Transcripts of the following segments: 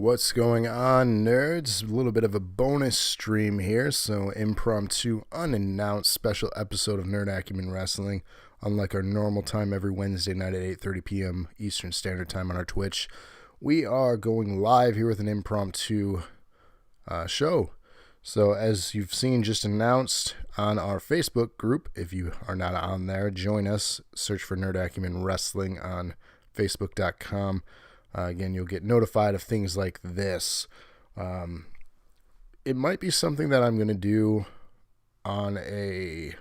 What's going on, nerds? A little bit of a bonus stream here, so impromptu, unannounced special episode of Nerd Acumen Wrestling, unlike our normal time every Wednesday night at 8:30 p.m. Eastern Standard Time on our Twitch. We are going live here with an impromptu show. So as you've seen just announced on our Facebook group, if you are not on there, join us. Search for Nerd Acumen Wrestling on Facebook.com. Again, you'll get notified of things like this. It might be something that I'm going to do on a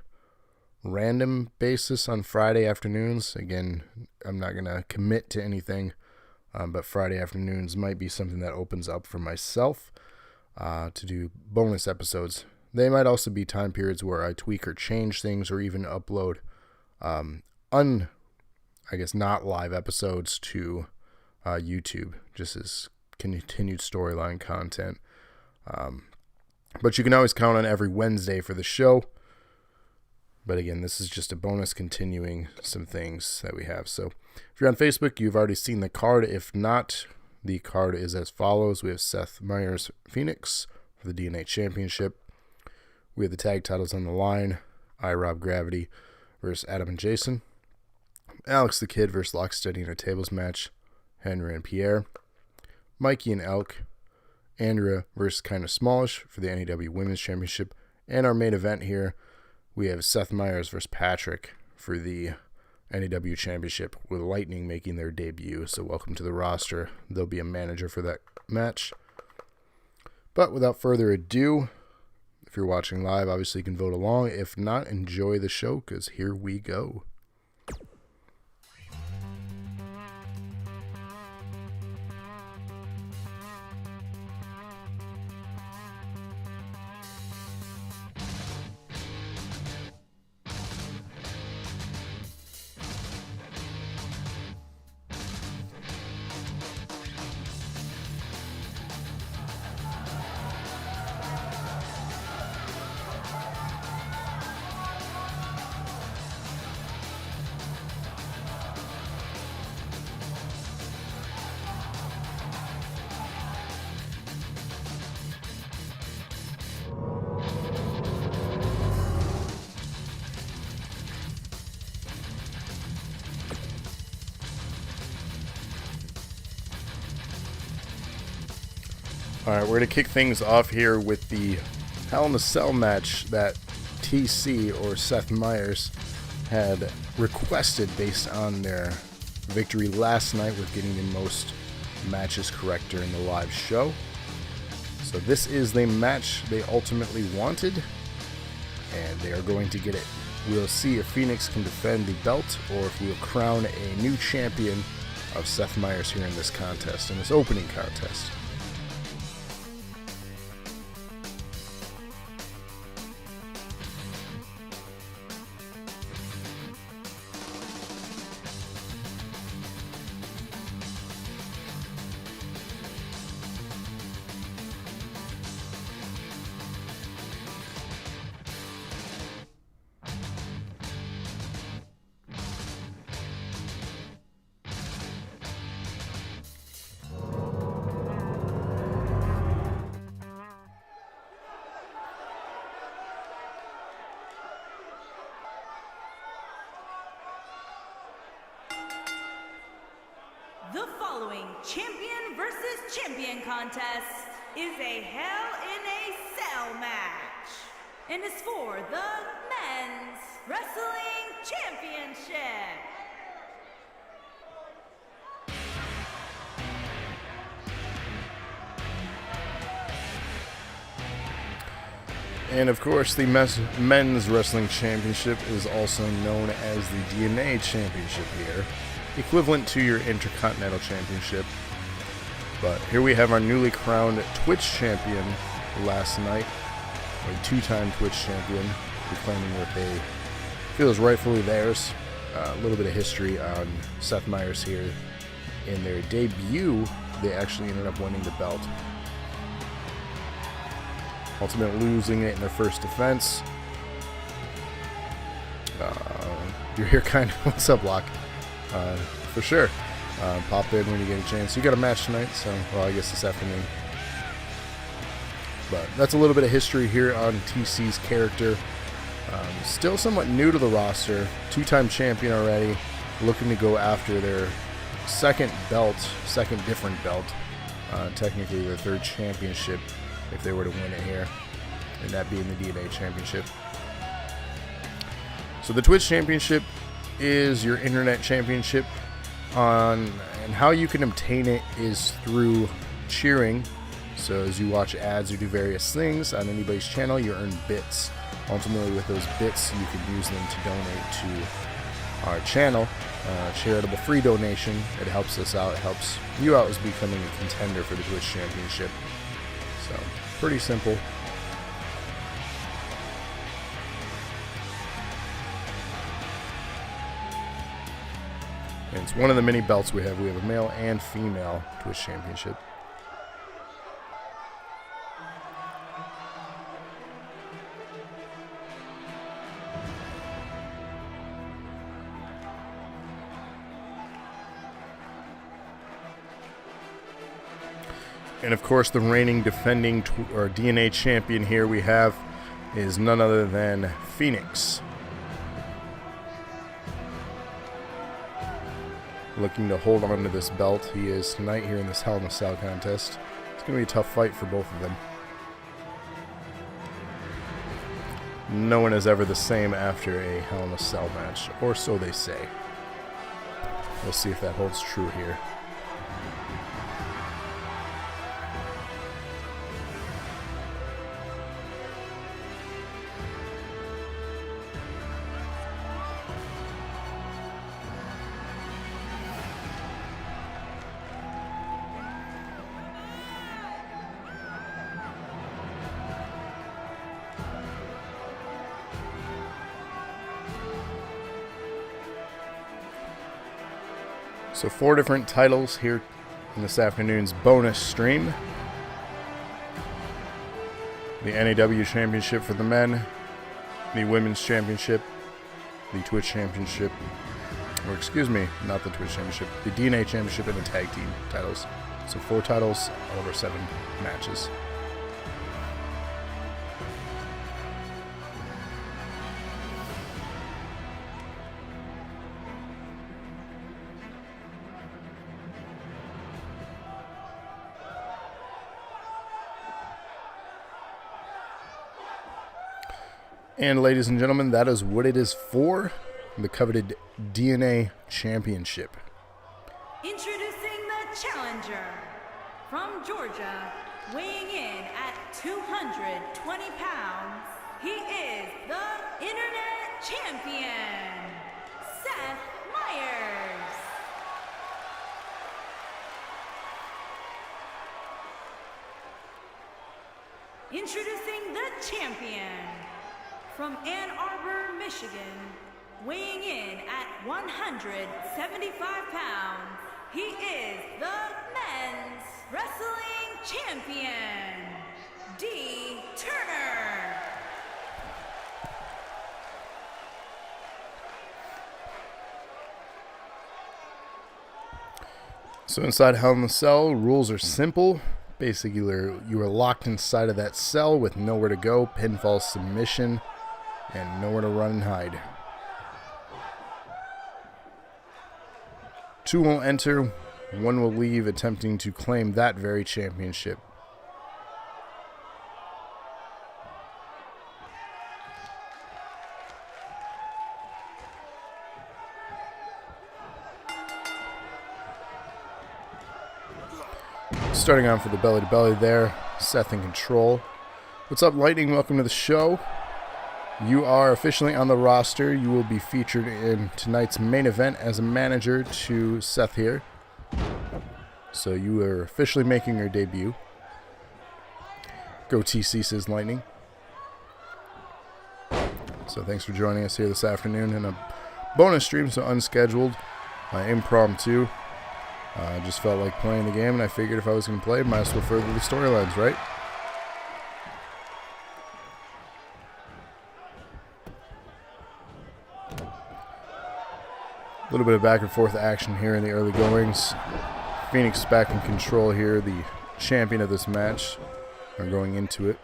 random basis on Friday afternoons. Again, I'm not going to commit to anything, but Friday afternoons might be something that opens up for myself to do bonus episodes. They might also be time periods where I tweak or change things or even upload not live episodes to YouTube, just as continued storyline content. But you can always count on every Wednesday for the show. But again, this is just a bonus continuing some things that we have. So if you're on Facebook, you've already seen the card. If not, the card is as follows. We have Seth Meyers Phoenix for the DNA Championship. We have the tag titles on the line. Rob Gravity versus Adam and Jason. Alex the Kid versus Locksteady in a tables match. Henry and Pierre. Mikey and Elk. Andrea versus Kinda Smallish for the NAW Women's Championship. And our main event here, we have Seth Meyers versus Patrick for the NAW Championship, with Lightning making their debut. So welcome to the roster. There'll be a manager for that match. But without further ado, if you're watching live, obviously you can vote along. If not, enjoy the show, because here we go. Alright, we're going to kick things off here with the Hell in a Cell match that TC, or Seth Meyers, had requested based on their victory last night with getting the most matches correct during the live show. So this is the match they ultimately wanted, and they are going to get it. We'll see if Phoenix can defend the belt, or if we'll crown a new champion of Seth Meyers here in this contest, in this opening contest. The following champion versus champion contest is a Hell in a Cell match and is for the Men's Wrestling Championship. And of course, the Men's Wrestling Championship is also known as the DNA Championship here, equivalent to your Intercontinental Championship. But here we have our newly crowned Twitch champion last night, a two-time Twitch champion, reclaiming what they feel is rightfully theirs. A little bit of history on Seth Meyers here. In their debut, they actually ended up winning the belt, ultimately losing it in their first defense. You're here kind of, what's up, Locke? For sure. Pop in when you get a chance. You got a match tonight, so, well, I guess this afternoon. But that's a little bit of history here on TC's character. Still somewhat new to the roster. 2-time champion already. Looking to go after their second different belt. Technically their third championship if they were to win it here. And that being the DNA championship. So the Twitch championship is your internet championship. And how you can obtain it is through cheering. So as you watch ads or do various things on anybody's channel, you earn bits. Ultimately, with those bits, you can use them to donate to our channel. Charitable free donation. It helps us out. It helps you out as becoming a contender for the Twitch championship. So pretty simple. And it's one of the many belts we have. We have a male and female Twitch championship. And of course, the reigning defending DNA champion here we have is none other than Phoenix. Looking to hold on to this belt. He is tonight here in this Hell in a Cell contest. It's going to be a tough fight for both of them. No one is ever the same after a Hell in a Cell match, or so they say. We'll see if that holds true here. So 4 different titles here in this afternoon's bonus stream. The NAW Championship for the men, the Women's Championship, the Twitch Championship, or excuse me, not the Twitch Championship, the DNA Championship and the Tag Team titles. So 4 titles over 7 matches. And ladies and gentlemen, that is what it is for, the coveted DNA Championship. Introducing the challenger from Georgia, weighing in at 220 pounds, he is the Internet Champion, Seth Myers. Introducing the champion from Ann Arbor, Michigan, weighing in at 175 pounds, he is the men's wrestling champion, D. Turner. So inside Hell in a Cell, rules are simple. Basically, you are locked inside of that cell with nowhere to go, pinfall submission, and nowhere to run and hide. 2 will enter, 1 will leave, attempting to claim that very championship. Starting on for the belly-to-belly there, Seth in control. What's up, Lightning? Welcome to the show. You are officially on the roster. You will be featured in tonight's main event as a manager to Seth here. So you are officially making your debut. Go TC, says Lightning. So thanks for joining us here this afternoon in a bonus stream, so unscheduled, impromptu. I just felt like playing the game, and I figured if I was going to play, might as well further the storylines, right? A little bit of back and forth action here in the early goings. Phoenix back in control here, the champion of this match, are going into it.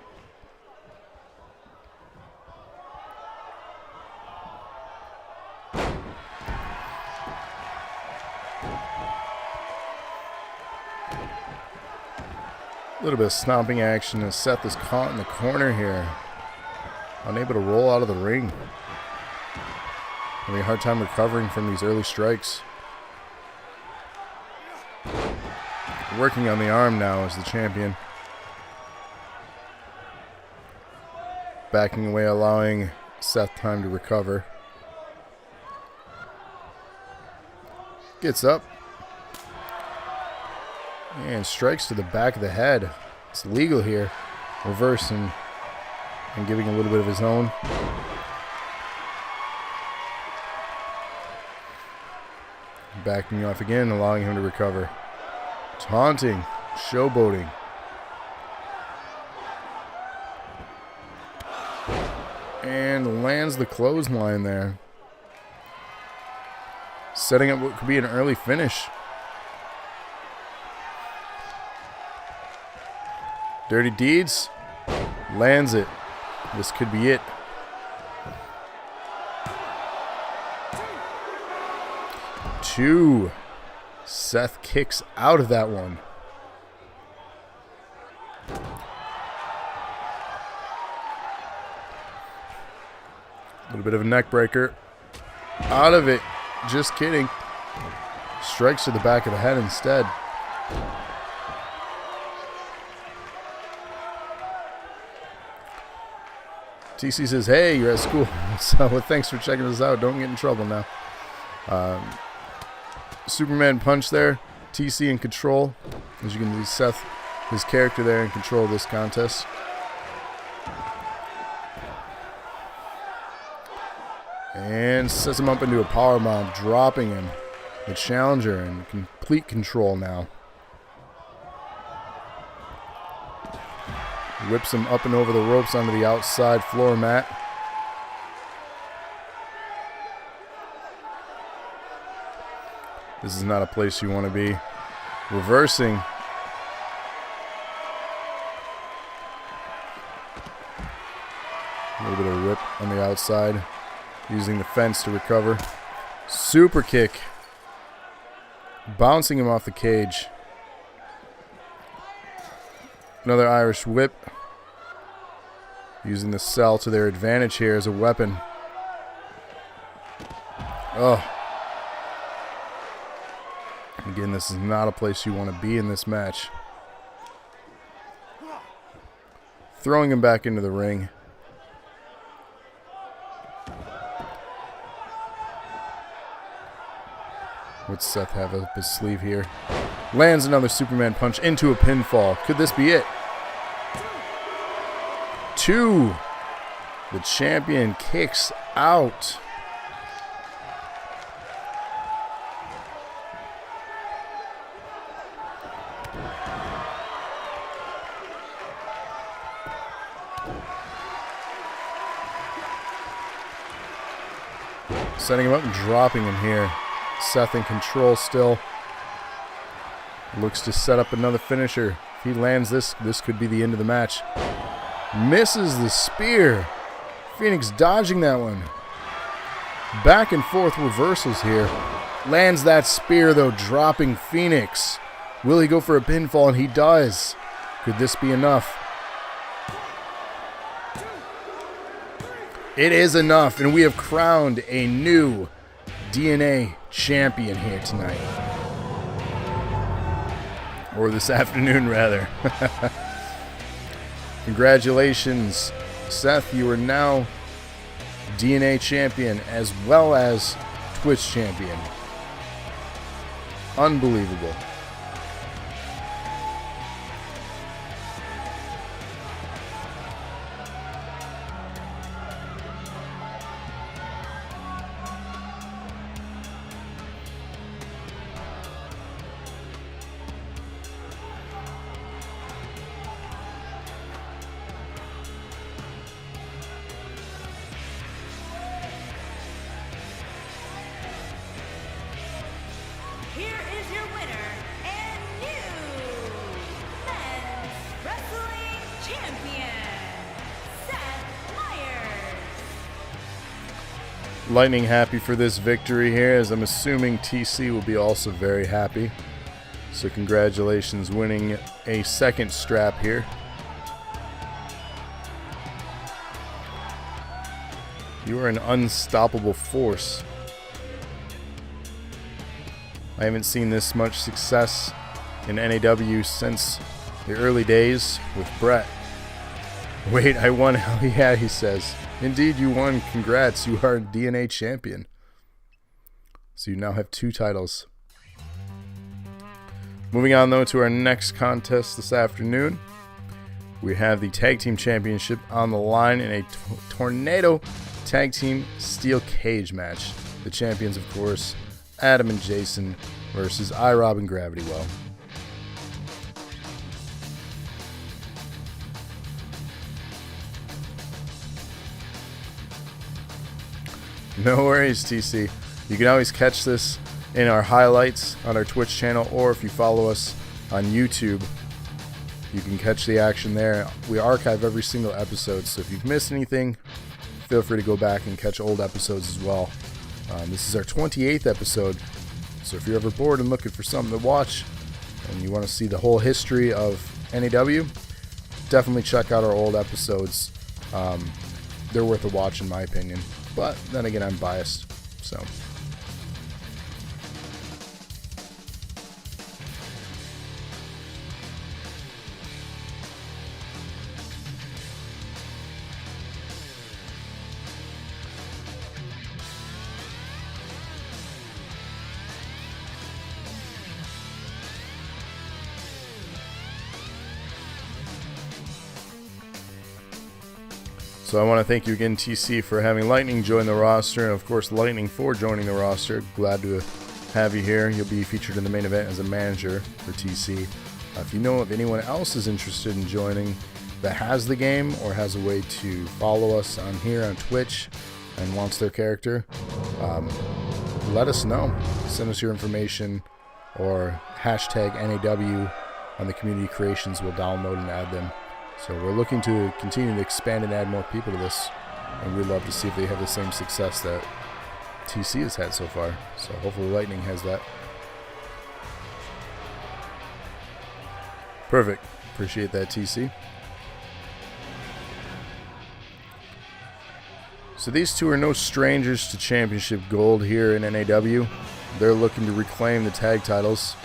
A little bit of stomping action as Seth is caught in the corner here. Unable to roll out of the ring. Having a hard time recovering from these early strikes. Working on the arm now as the champion. Backing away, allowing Seth time to recover. Gets up. And strikes to the back of the head. It's legal here. Reversing and giving a little bit of his own. Backing off again, allowing him to recover. Taunting, showboating. And lands the clothesline there. Setting up what could be an early finish. Dirty Deeds lands it. This could be it. Two. Seth kicks out of that one. A little bit of a neck breaker. Out of it. Just kidding. Strikes to the back of the head instead. TC says, hey, you're at school. So thanks for checking us out. Don't get in trouble now. Superman punch there. TC in control. As you can see, Seth, his character there, in control of this contest. And sets him up into a powerbomb, dropping him. The challenger in complete control now. Whips him up and over the ropes onto the outside floor mat. This is not a place you want to be. Reversing. A little bit of whip on the outside. Using the fence to recover. Super kick. Bouncing him off the cage. Another Irish whip. Using the cell to their advantage here as a weapon. Oh. Again, this is not a place you want to be in this match. Throwing him back into the ring. What's Seth have up his sleeve here? Lands another Superman punch into a pinfall. Could this be it? Two. The champion kicks out. Setting him up and dropping him here. Seth in control still. Looks to set up another finisher. If he lands this, this could be the end of the match. Misses the spear. Phoenix dodging that one. Back and forth reversals here. Lands that spear though, dropping Phoenix. Will he go for a pinfall? And he does. Could this be enough? It is enough, and we have crowned a new DNA champion here tonight. Or this afternoon, rather. Congratulations, Seth. You are now DNA champion as well as Twitch champion. Unbelievable. Lightning happy for this victory here, as I'm assuming TC will be also very happy. So congratulations, winning a second strap here. You are an unstoppable force. I haven't seen this much success in NAW since the early days with Brett. Wait, I won. Hell yeah, he says. Indeed, you won. Congrats. You are DNA champion. So you now have 2 titles. Moving on, though, to our next contest this afternoon. We have the Tag Team Championship on the line in a Tornado Tag Team Steel Cage match. The champions, of course, Adam and Jason versus iRob and Gravity Well. No worries, TC. You can always catch this in our highlights on our Twitch channel, or if you follow us on YouTube, you can catch the action there. We archive every single episode, so if you've missed anything, feel free to go back and catch old episodes as well. This is our 28th episode, so if you're ever bored and looking for something to watch and you want to see the whole history of NAW, definitely check out our old episodes. They're worth a watch in my opinion, but then again, I'm biased, so... So I want to thank you again, TC, for having Lightning join the roster, and of course Lightning for joining the roster. Glad to have you here. You'll be featured in the main event as a manager for TC. If you know of anyone else is interested in joining that has the game or has a way to follow us on here on Twitch and wants their character, let us know. Send us your information or hashtag NAW on the community creations. We'll download and add them. So we're looking to continue to expand and add more people to this, and we'd love to see if they have the same success that TC has had so far. So hopefully Lightning has that. Perfect. Appreciate that, TC. So these two are no strangers to championship gold here in NAW. They're looking to reclaim the tag titles.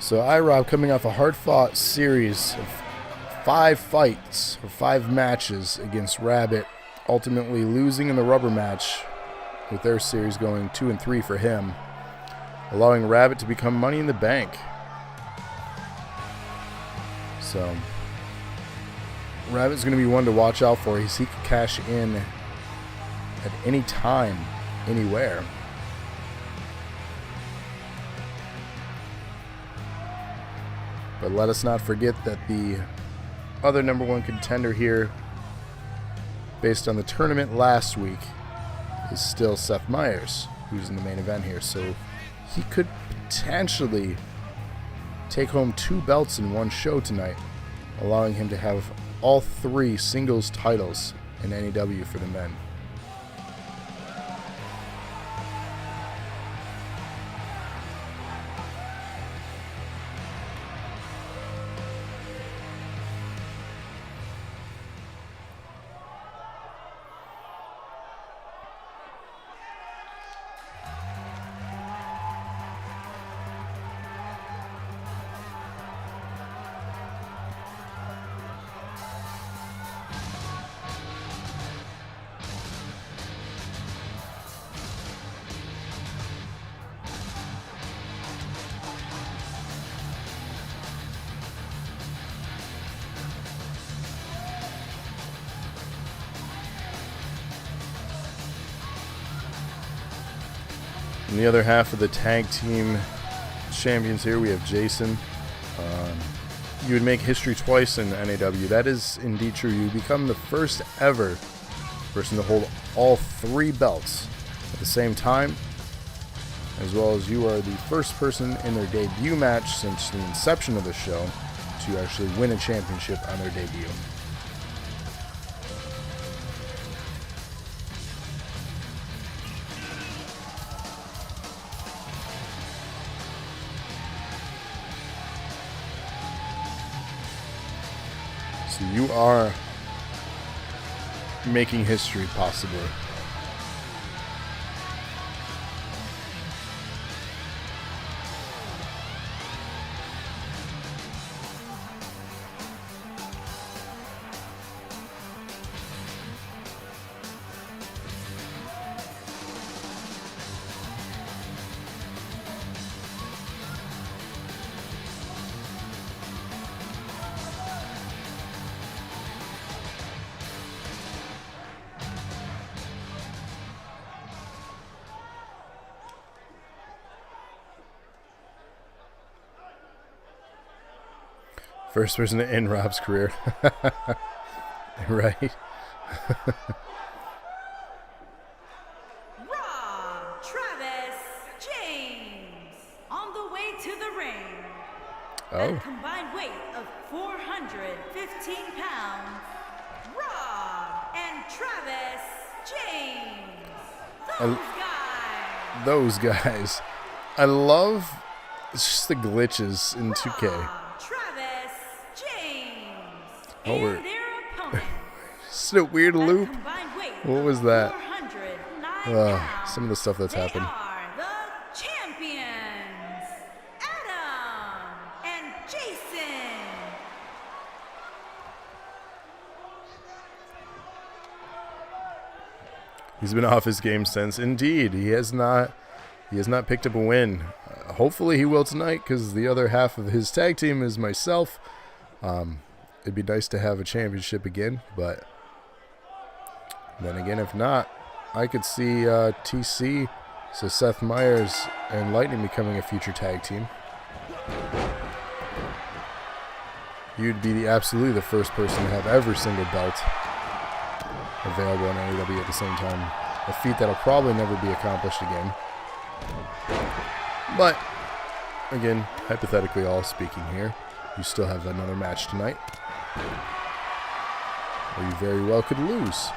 So iRob, coming off a hard-fought series of 5 fights or 5 matches against Rabbit, ultimately losing in the rubber match with their series going 2-3 for him, allowing Rabbit to become Money in the Bank. So Rabbit's going to be one to watch out for. He can cash in at any time, anywhere. But let us not forget that the other #1 contender here, based on the tournament last week, is still Seth Meyers, who's in the main event here. So he could potentially take home 2 belts in one show tonight, allowing him to have all 3 singles titles in NAW for the men. In the other half of the tag team champions here, we have Jason. You would make history twice in NAW. That is indeed true. You become the first ever person to hold all 3 belts at the same time, as well as you are the first person in their debut match since the inception of the show to actually win a championship on their debut. So you are making history, possibly. First person to end Rob's career. Right? Rob Travis James on the way to the ring. At a combined weight of 415 pounds, Rob and Travis James. Those guys. I love just the glitches in 2K. Oh, we're just a weird loop. What was that? Some of the stuff that's happened. The champions, Adam and Jason. He's been off his game since. Indeed, he has not picked up a win. Hopefully, he will tonight, because the other half of his tag team is myself. It'd be nice to have a championship again, but then again, if not, I could see TC, so Seth Meyers and Lightning becoming a future tag team. You'd be absolutely the first person to have every single belt available in NAW at the same time. A feat that'll probably never be accomplished again. But, again, hypothetically all speaking here, you still have another match tonight, or you very well could lose.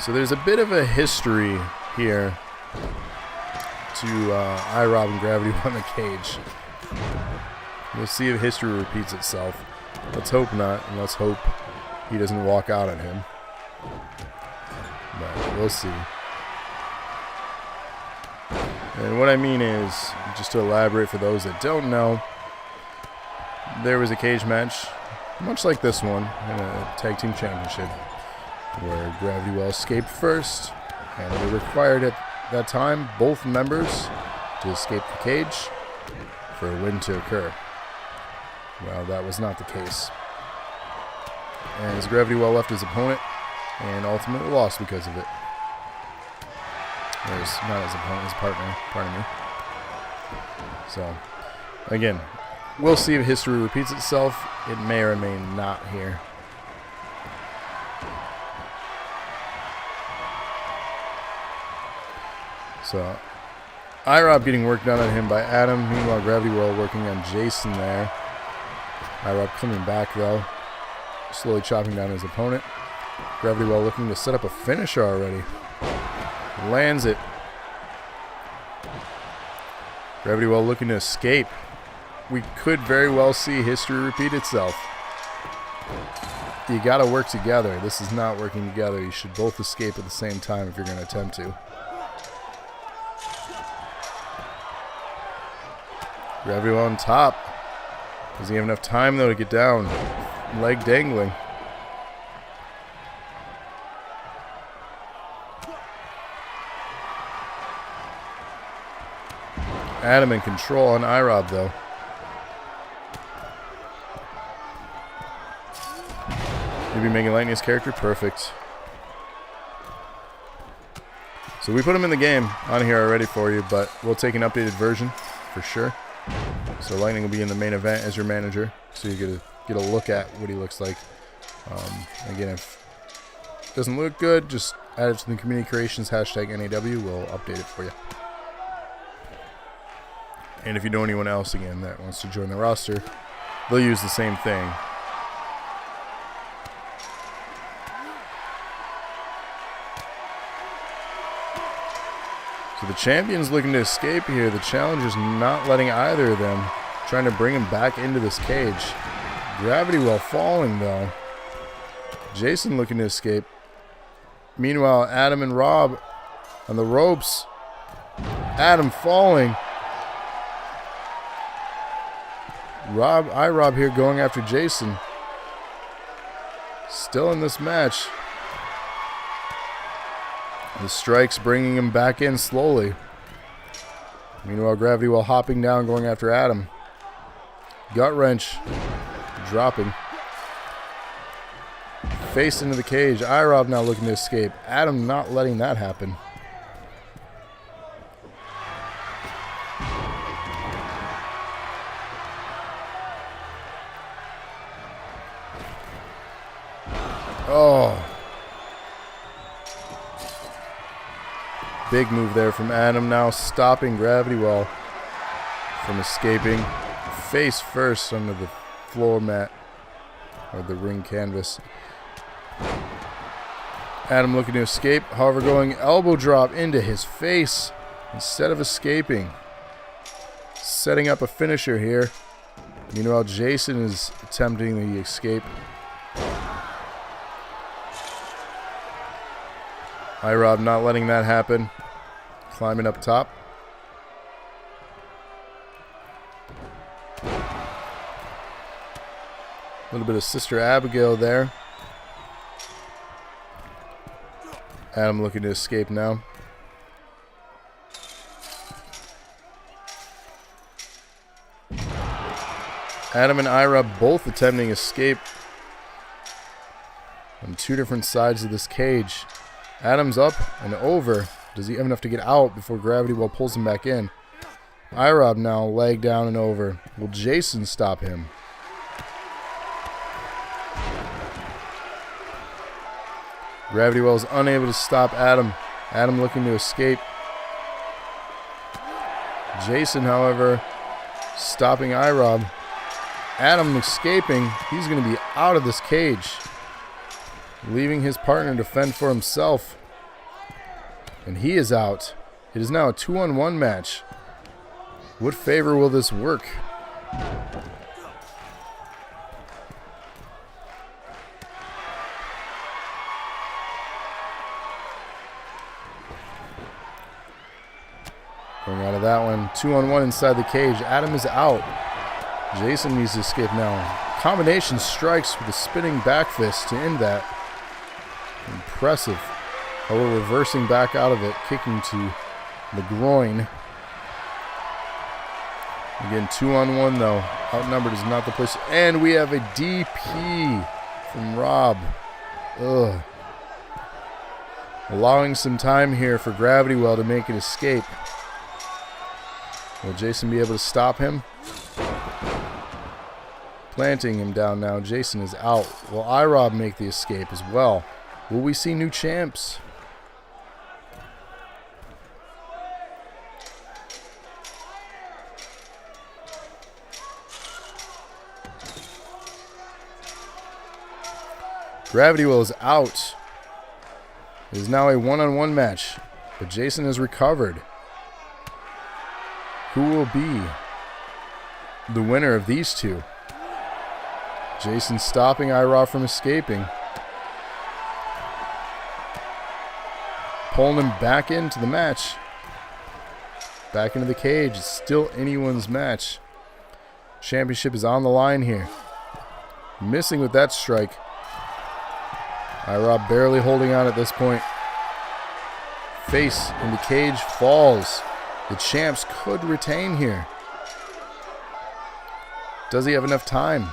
So there's a bit of a history here to iRob and Gravity on the cage. We'll see if history repeats itself. Let's hope not, and let's hope he doesn't walk out on him. But we'll see. And what I mean is, just to elaborate for those that don't know, there was a cage match, much like this one, in a tag team championship, where Gravity Well escaped first, and it required at that time both members to escape the cage for a win to occur. Well, that was not the case, as Gravity Well left his opponent and ultimately lost because of it. Or not his opponent, his partner, pardon me. So, again, we'll see if history repeats itself. It may or may not here. So, iRob getting work done on him by Adam. Meanwhile, Gravity Well working on Jason there. iRob coming back, though. Slowly chopping down his opponent. Gravity Well looking to set up a finisher already. Lands it. Gravity Well looking to escape. We could very well see history repeat itself. You gotta work together. This is not working together. You should both escape at the same time if you're going to attempt to. Gravity Well on top. Does he have enough time, though, to get down? Leg dangling. Adam in control on iRob, though. He'd be making Lightning his character? Perfect. So we put him in the game on here already for you, but we'll take an updated version for sure. So Lightning will be in the main event as your manager, so you get a look at what he looks like. Again, if it doesn't look good, just add it to the community creations hashtag NAW. We'll update it for you. And if you know anyone else again that wants to join the roster, they'll use the same thing. So the champion's looking to escape here. The challenger's not letting either of them, trying to bring him back into this cage. Gravity Well falling though. Jason looking to escape. Meanwhile, Adam and Rob on the ropes. Adam falling. Rob here going after Jason. Still in this match. The strikes bringing him back in slowly. Meanwhile, Gravity Well hopping down, going after Adam. Gut wrench. Dropping. Face into the cage. Rob now looking to escape. Adam not letting that happen. Oh. Big move there from Adam, now stopping Gravity Well from escaping. Face first under the floor mat, or the ring canvas. Adam looking to escape, however going elbow drop into his face instead of escaping. Setting up a finisher here. Meanwhile, Jason is attempting the escape. Rob not letting that happen. Climbing up top. A little bit of Sister Abigail there. Adam looking to escape now. Adam and Rob both attempting escape on two different sides of this cage. Adam's up and over. Does he have enough to get out before Gravity Well pulls him back in? Rob now leg down and over. Will Jason stop him? Gravity Well is unable to stop Adam. Adam looking to escape. Jason, however, stopping Rob. Adam escaping. He's going to be out of this cage, leaving his partner to fend for himself. And he is out. It is now a 2-on-1 match. What favor will this work? Going out of that one. 2-on-1 inside the cage. Adam is out. Jason needs to escape now. Combination strikes with a spinning back fist to end that. Impressive. However, reversing back out of it, kicking to the groin. Again, 2-on-1 though. Outnumbered is not the place. And we have a DP from Rob. Ugh. Allowing some time here for Gravity Well to make an escape. Will Jason be able to stop him? Planting him down now. Jason is out. Will Rob make the escape as well? Will we see new champs? Gravity Well is out. It is now a 1-on-1 match, but Jason has recovered. Who will be the winner of these two? Jason stopping Rob from escaping. Pulling him back into the match. Back into the cage. It's still anyone's match. Championship is on the line here. Missing with that strike. Rob barely holding on at this point. Face in the cage falls. The champs could retain here. Does he have enough time?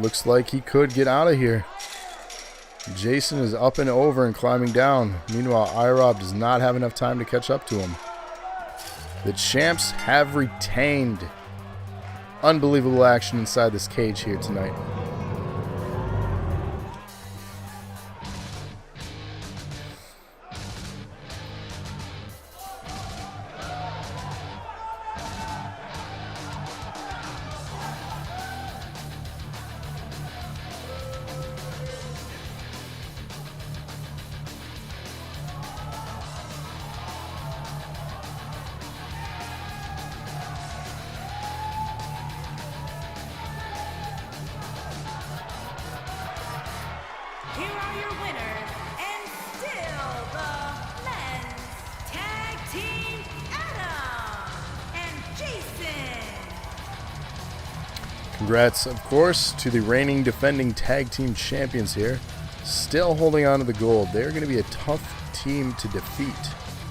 Looks like he could get out of here. Jason is up and over and climbing down. Meanwhile, IROB does not have enough time to catch up to him. The champs have retained. Unbelievable action inside this cage here tonight. Here are your winners, and still the men's tag team, Adam and Jason. Congrats, of course, to the reigning defending tag team champions here. Still holding on to the gold. They're going to be a tough team to defeat,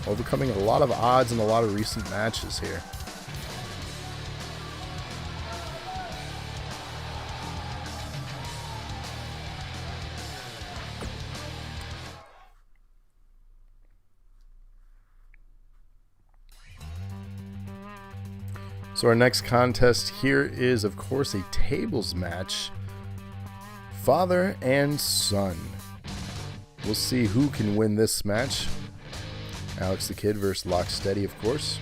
overcoming a lot of odds in a lot of recent matches here. So our next contest here is, of course, a tables match. Father and son. We'll see who can win this match. Alex the Kid versus Locksteady, of course.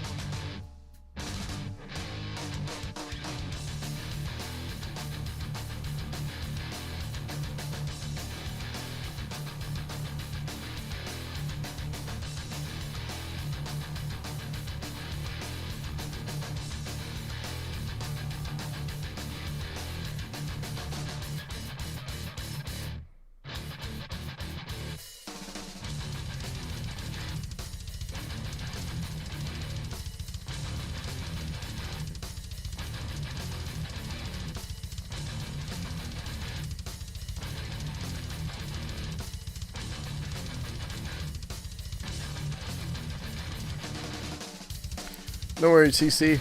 No worries, TC.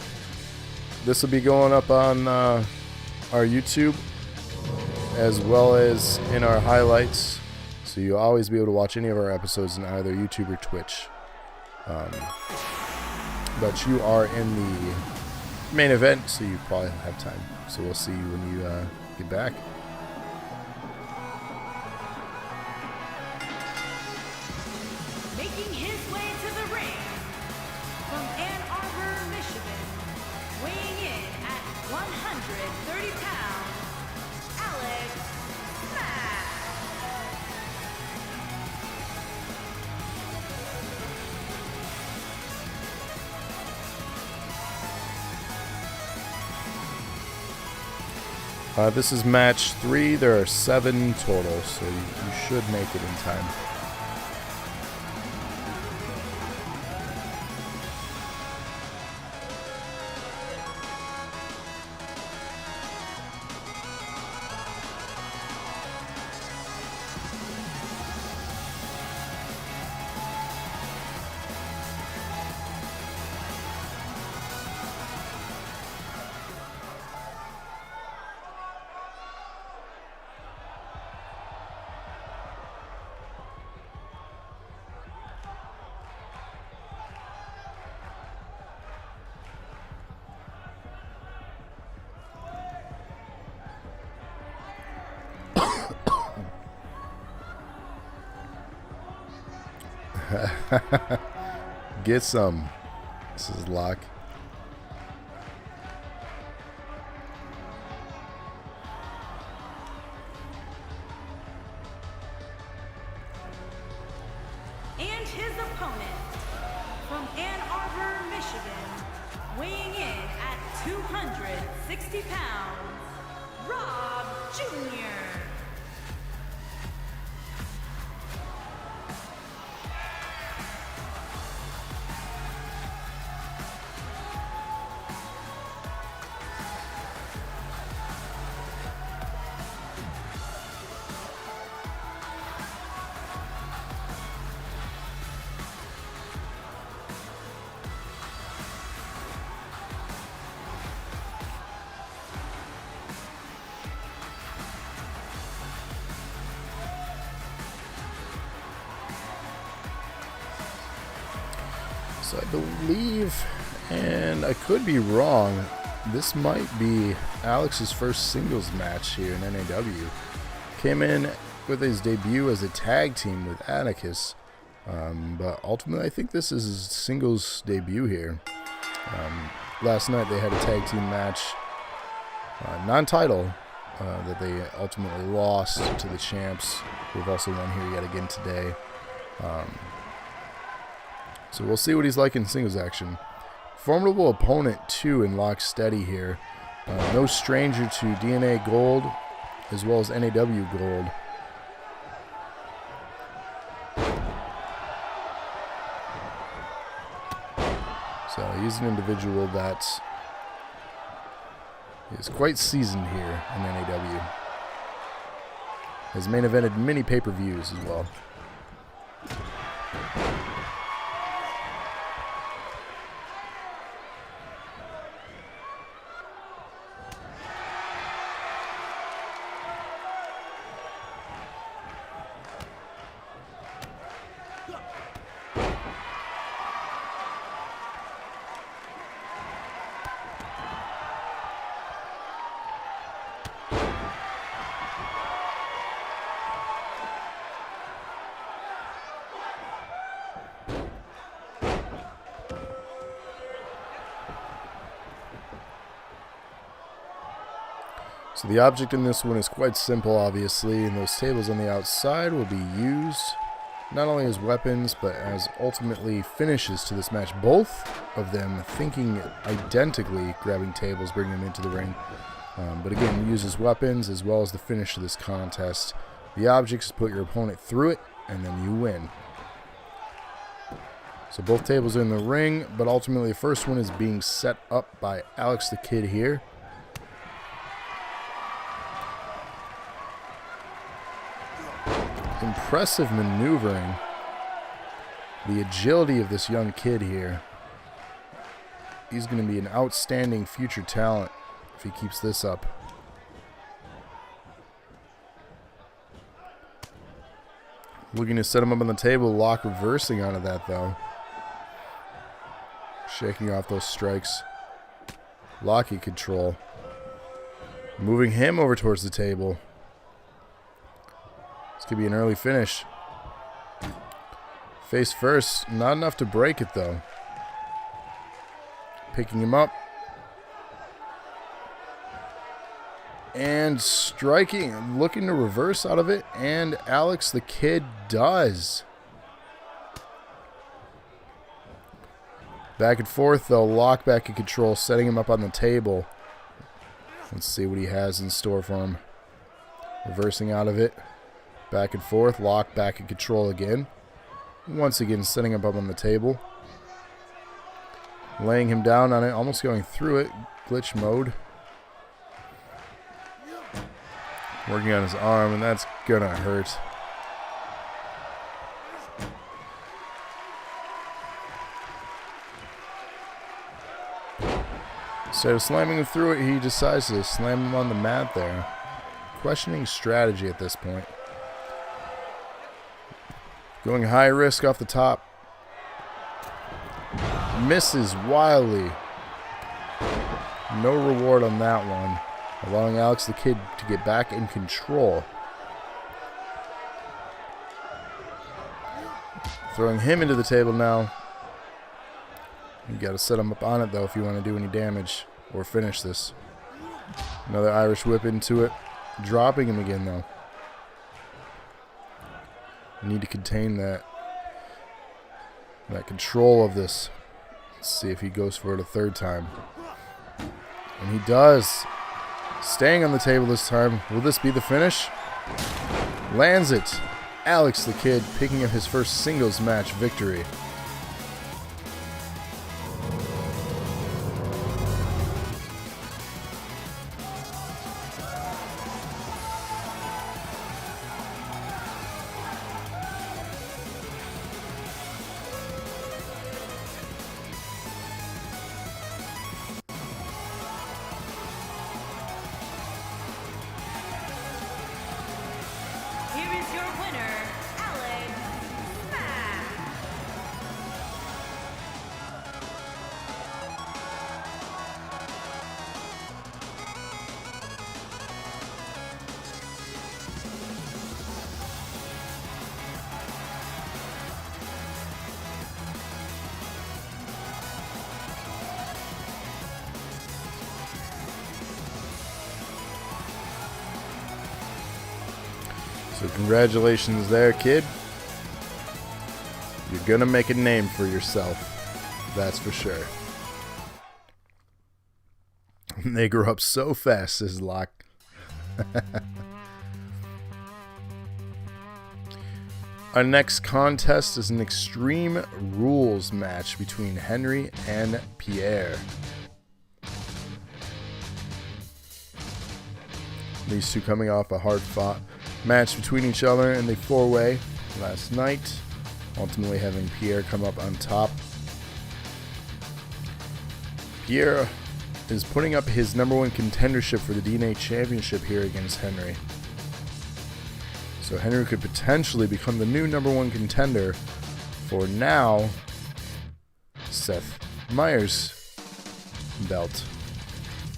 This will be going up on our YouTube as well as in our highlights. So you'll always be able to watch any of our episodes in either YouTube or Twitch. But you are in the main event, so you probably have time. So we'll see you when you get back. Making his way to the ring from Ann Arbor, Michigan, weighing in at 130 pounds, Alex Mack. This is match 3. There are 7 total, so you should make it in time. Get some. This is Lock. And his opponent from Ann Arbor, Michigan, weighing in at 260 pounds, Rob Jr. So I believe, and I could be wrong, this might be Alex's first singles match here in NAW. Came in with his debut as a tag team with Atticus, but ultimately I think this is his singles debut here. Last night they had a tag team match, non-title, that they ultimately lost to the champs, who've also won here yet again today. So we'll see what he's like in singles action. Formidable opponent too in Locksteady here. No stranger to DNA Gold as well as NAW Gold. So he's an individual that is quite seasoned here in NAW. Has main evented many pay-per-views as well. So the object in this one is quite simple, obviously, and those tables on the outside will be used not only as weapons, but as ultimately finishes to this match. Both of them thinking identically, grabbing tables, bringing them into the ring. But again, use as weapons as well as the finish to this contest. The object is put your opponent through it, and then you win. So both tables are in the ring, but ultimately the first one is being set up by Alex the Kid here. Impressive maneuvering. The agility of this young kid here. He's going to be an outstanding future talent if he keeps this up. Looking to set him up on the table. Lock reversing out of that though. Shaking off those strikes. Locking control. Moving him over towards the table. This could be an early finish. Face first. Not enough to break it, though. Picking him up. And striking. Looking to reverse out of it. And Alex the Kid does. Back and forth, though. Lock back in control. Setting him up on the table. Let's see what he has in store for him. Reversing out of it. Back and forth, lock, back in control again. Once again, setting him up on the table. Laying him down on it, almost going through it. Glitch mode. Working on his arm, and that's gonna hurt. Instead of slamming him through it, he decides to slam him on the mat there. Questioning strategy at this point. Going high risk off the top. Misses wildly. No reward on that one. Allowing Alex the Kid to get back in control. Throwing him into the table now. You got to set him up on it though if you want to do any damage or finish this. Another Irish whip into it. Dropping him again though. Need to contain that control of this. Let's see if he goes for it a third time. And he does. Staying on the table this time. Will this be the finish? Lands it. Alex the Kid picking up his first singles match victory. So congratulations there, kid. You're gonna make a name for yourself. That's for sure. They grew up so fast, says Locke. Our next contest is an Extreme Rules match between Henry and Pierre. These two coming off a hard-fought match between each other in the four-way last night, ultimately having Pierre come up on top. Pierre is putting up his #1 contendership for the DNA Championship here against Henry. So Henry could potentially become the new #1 contender for now Seth Meyers' belt.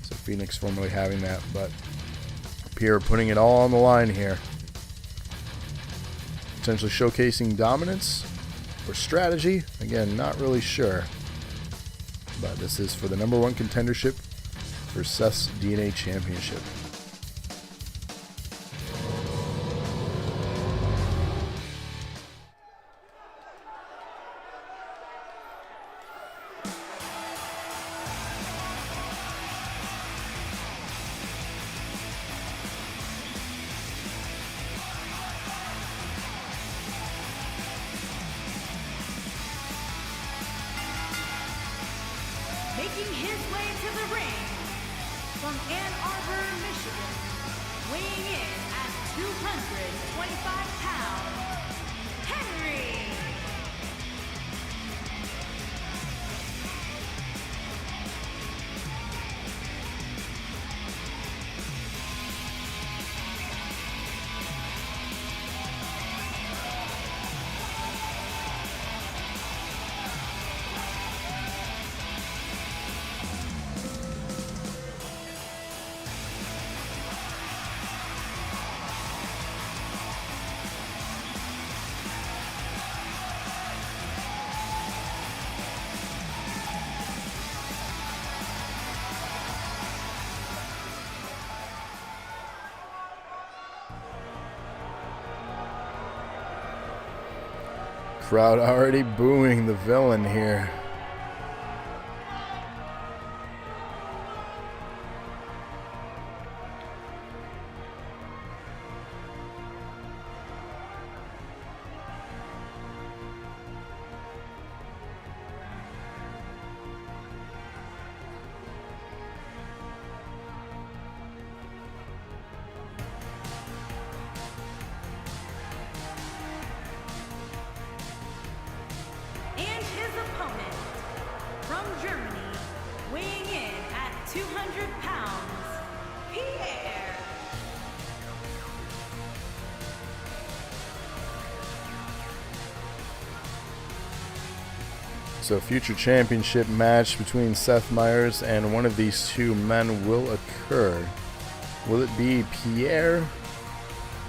So Phoenix formerly having that, but Pierre putting it all on the line here. Potentially showcasing dominance or strategy. Again, not really sure. But this is for the #1 contendership for Seth's DNA Championship. Making his way to the ring from Ann Arbor, Michigan, weighing in at 225 pounds, Henry. Crowd already booing the villain here. And his opponent from Germany, weighing in at 200 pounds, Pierre. So future championship match between Seth Meyers and one of these two men will occur. Will it be Pierre,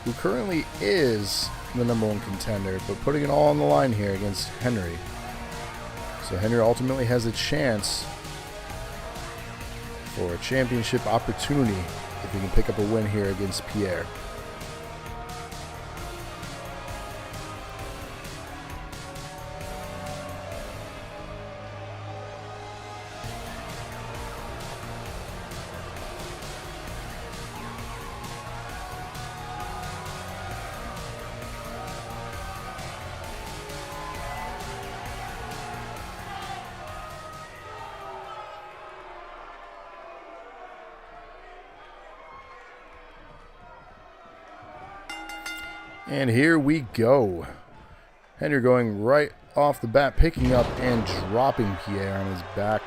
who currently is the #1 contender, but putting it all on the line here against Henry? So Henry ultimately has a chance for a championship opportunity if he can pick up a win here against Pierre. And here we go. Henry going right off the bat, picking up and dropping Pierre on his back.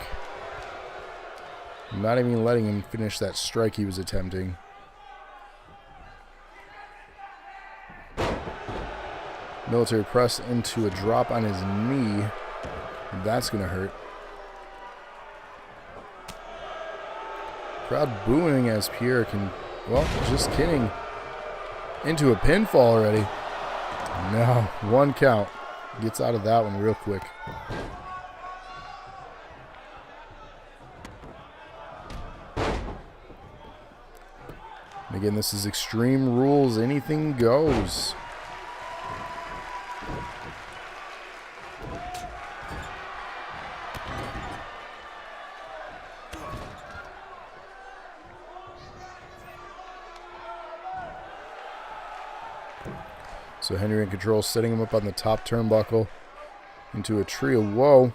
Not even letting him finish that strike he was attempting. Military press into a drop on his knee. That's going to hurt. Crowd booing as Pierre can, well, just kidding. Into a pinfall already. No, 1 count. Gets out of that one real quick. And again, this is Extreme Rules. Anything goes. So Henry in control, setting him up on the top turnbuckle into a tree of woe.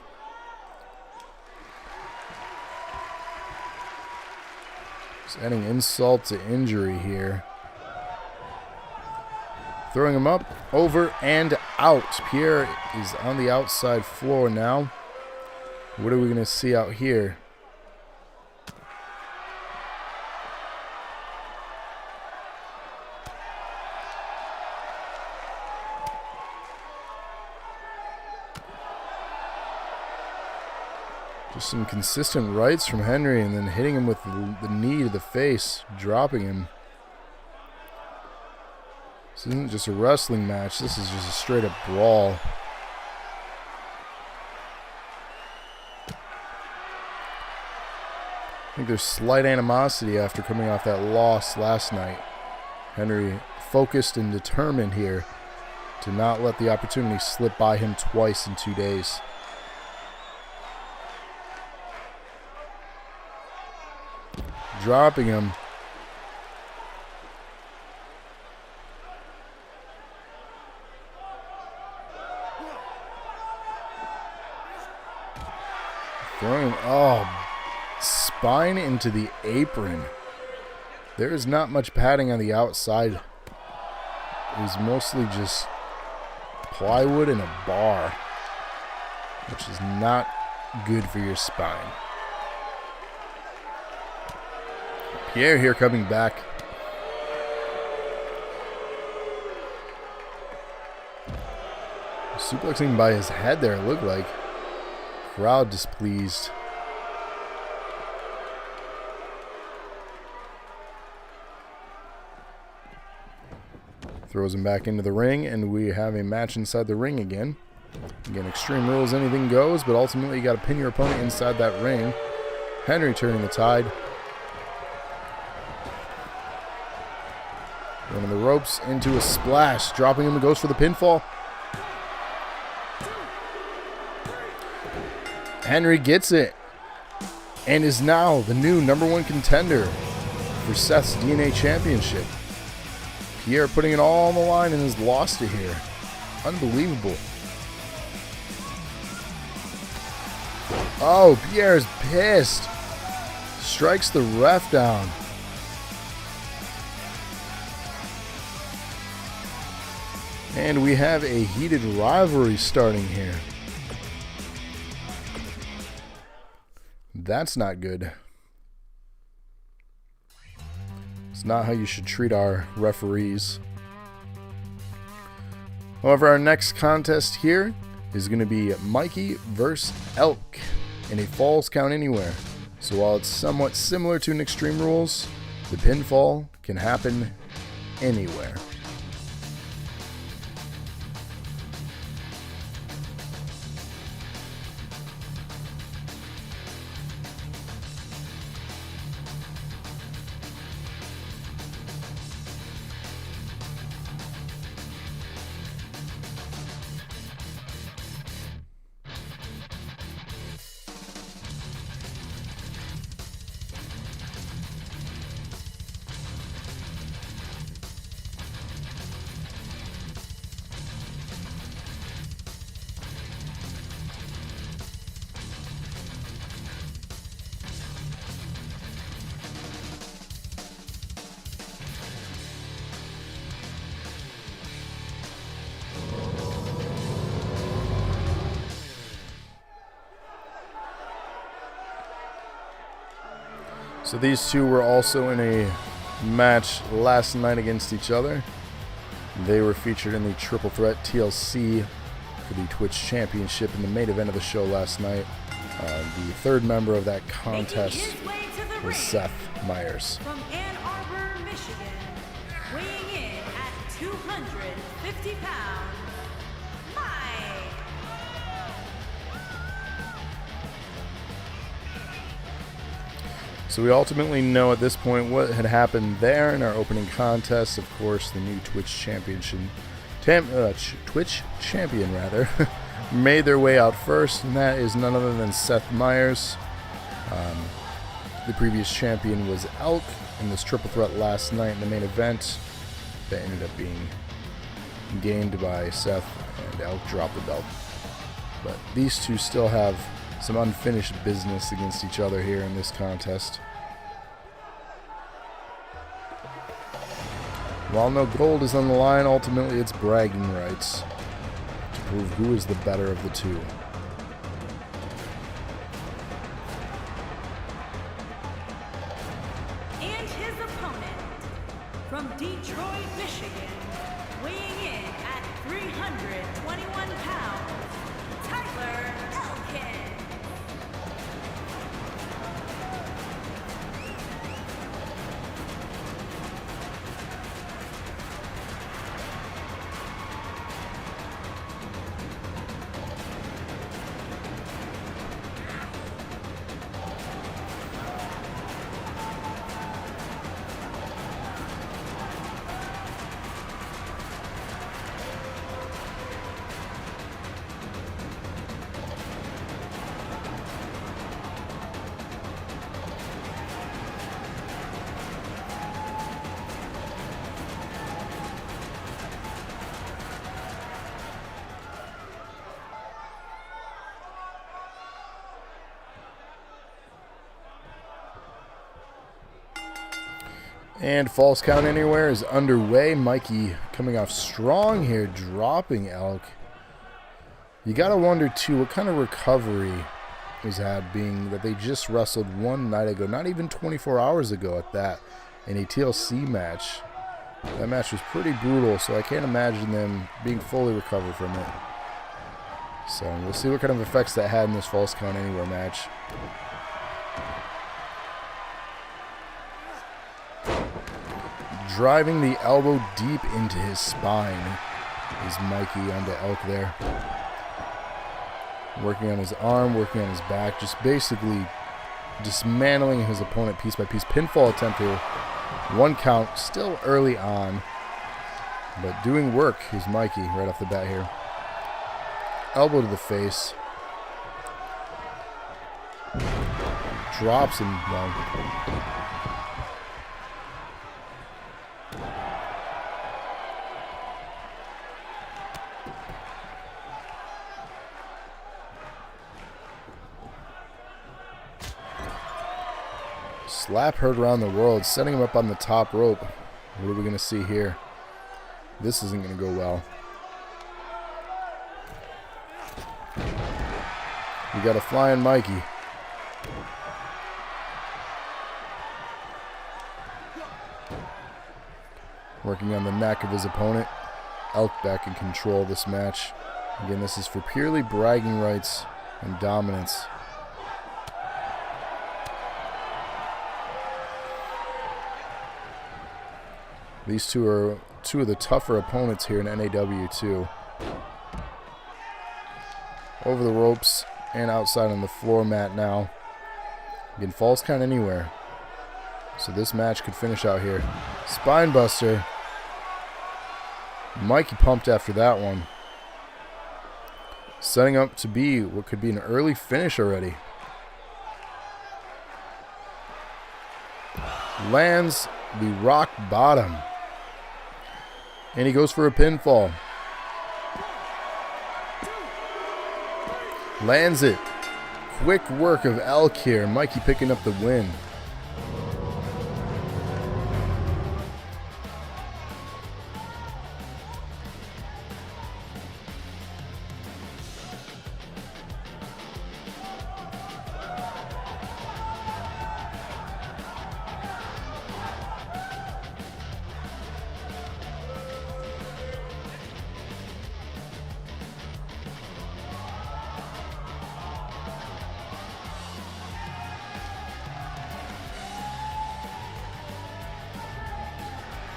Just adding insult to injury here. Throwing him up, over, and out. Pierre is on the outside floor now. What are we going to see out here? Just some consistent rights from Henry and then hitting him with the knee to the face, dropping him. This isn't just a wrestling match, this is just a straight up brawl. I think there's slight animosity after coming off that loss last night. Henry focused and determined here to not let the opportunity slip by him twice in 2 days. Dropping him. Throwing him. Oh, spine into the apron. There is not much padding on the outside. It was mostly just plywood and a bar, which is not good for your spine. Pierre here coming back. Suplexing by his head there, it looked like. Crowd displeased. Throws him back into the ring, and we have a match inside the ring again. Again, Extreme Rules, anything goes, but ultimately you got to pin your opponent inside that ring. Henry turning the tide. Running the ropes into a splash. Dropping him and goes for the pinfall. Henry gets it. And is now the new #1 contender for Seth's DNA Championship. Pierre putting it all on the line and has lost it here. Unbelievable. Oh, Pierre's pissed. Strikes the ref down. And we have a heated rivalry starting here. That's not good. It's not how you should treat our referees. However, our next contest here is going to be Mikey versus Elk in a Falls Count Anywhere. So while it's somewhat similar to an Extreme Rules, the pinfall can happen anywhere. So these two were also in a match last night against each other. They were featured in the Triple Threat TLC for the Twitch Championship in the main event of the show last night. The third member of that contest was Seth Meyers. From Ann Arbor, Michigan, weighing in at 250 pounds, Mike. So we ultimately know at this point what had happened there in our opening contest. Of course, the new Twitch champion made their way out first, and that is none other than Seth Meyers. The previous champion was Elk in this triple threat last night in the main event. That ended up being gained by Seth, and Elk dropped the belt. But these two still have some unfinished business against each other here in this contest. While no gold is on the line, ultimately it's bragging rights to prove who is the better of the two. And his opponent, from Detroit, Michigan, weighing in at 321 pounds, Tyler Elkin. And False Count Anywhere is underway. Mikey coming off strong here, dropping Elk. You gotta wonder too what kind of recovery he's had, being that they just wrestled one night ago, not even 24 hours ago at that, in a TLC match. That match was pretty brutal, so I can't imagine them being fully recovered from it. So we'll see what kind of effects that had in this False Count Anywhere match. Driving the elbow deep into his spine is Mikey onto Elk there. Working on his arm, working on his back, just basically dismantling his opponent piece by piece. Pinfall attempt here. One count, still early on, but doing work is Mikey right off the bat here. Elbow to the face. Drops him down. Slap heard around the world, setting him up on the top rope. What are we going to see here? This isn't going to go well. We got a flying Mikey. Working on the neck of his opponent. Elk back in control of this match. Again, this is for purely bragging rights and dominance. These two are two of the tougher opponents here in NAW too. Over the ropes and outside on the floor mat now. Again, False Count Anywhere. So this match could finish out here. Spine buster. Mikey pumped after that one. Setting up to be what could be an early finish already. Lands the rock bottom. And he goes for a pinfall. Lands it. Quick work of Elk here. Mikey picking up the win.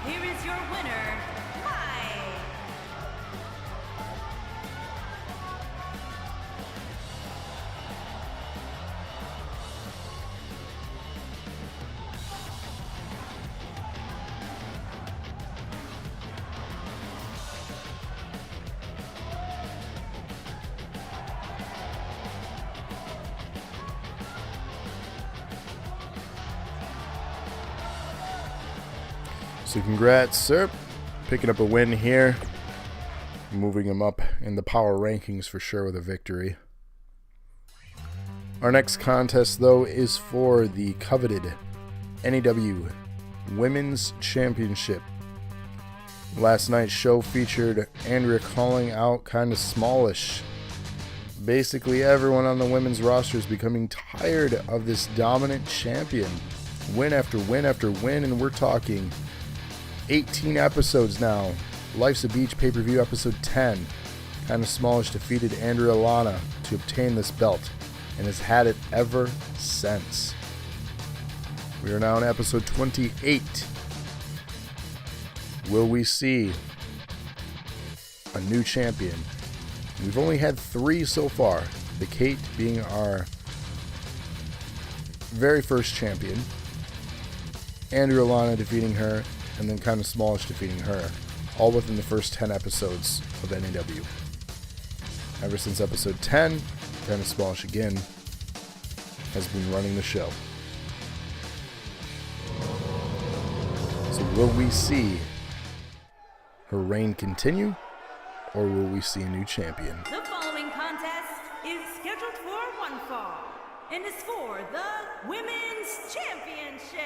Here is your winner, Mike. So congrats, sir. Picking up a win here. Moving him up in the power rankings for sure with a victory. Our next contest, though, is for the coveted NAW Women's Championship. Last night's show featured Andrea calling out kind of smallish. Basically, everyone on the women's roster is becoming tired of this dominant champion. Win after win after win, and we're talking 18 episodes now. Life's a Beach pay-per-view episode 10. Kind of smallish defeated Andrea Lana to obtain this belt, and has had it ever since. We are now in episode 28. Will we see a new champion? We've only had 3 so far. The Kate being our very first champion. Andrea Lana defeating her, and then kind of smallish defeating her. All within the first 10 episodes of NAW. Ever since episode 10, kind of smallish again has been running the show. So will we see her reign continue, or will we see a new champion? The following contest is scheduled for one fall and is for the Women's Championship.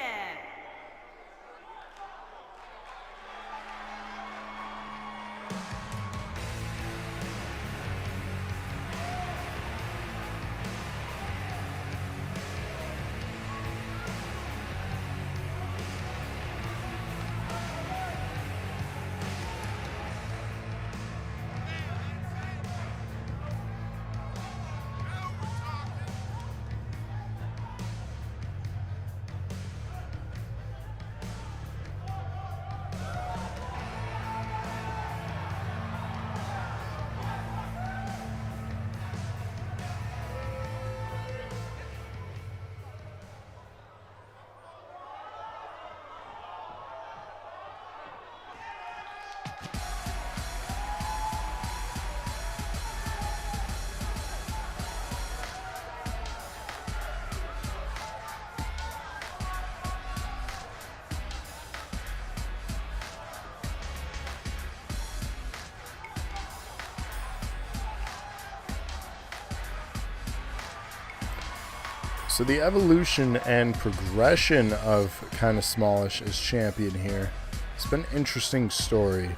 So the evolution and progression of kind of smallish as champion here, it's been an interesting story.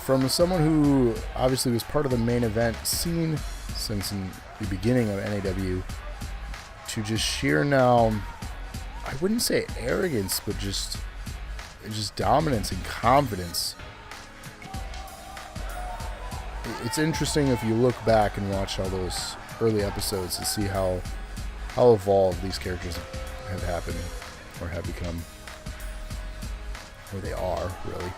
From someone who obviously was part of the main event scene since in the beginning of NAW, to just sheer now, I wouldn't say arrogance, but just dominance and confidence. It's interesting if you look back and watch all those early episodes to see how evolved these characters have happened or have become, or they are really.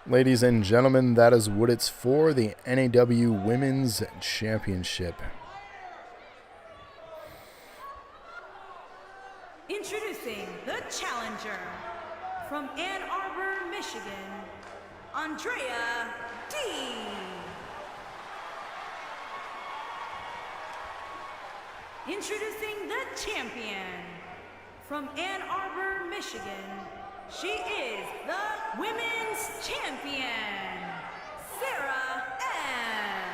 Ladies and gentlemen, that is what it's for, the NAW Women's Championship. Introducing the challenger from Ann Arbor, Michigan, Andrea D. Introducing the champion from Ann Arbor, Michigan. She is the Women's Champion, Sarah Ann.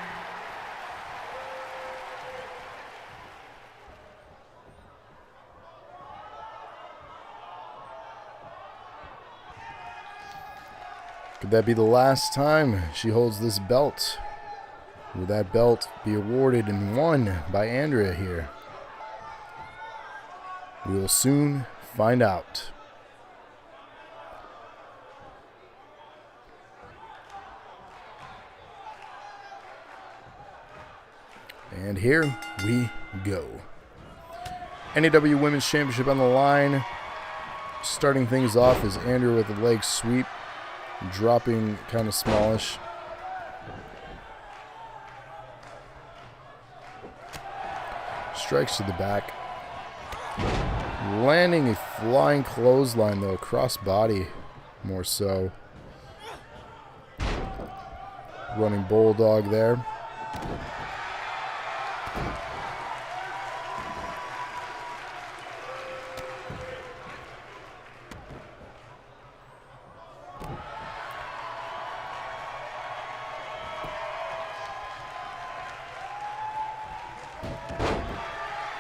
Could that be the last time she holds this belt? Will that belt be awarded and won by Andrea here? We will soon find out. And here we go. NAW Women's Championship on the line. Starting things off is Andrea with a leg sweep. Dropping kind of smallish. strikes to the back. Landing a flying clothesline, though, cross body more so. Running bulldog there.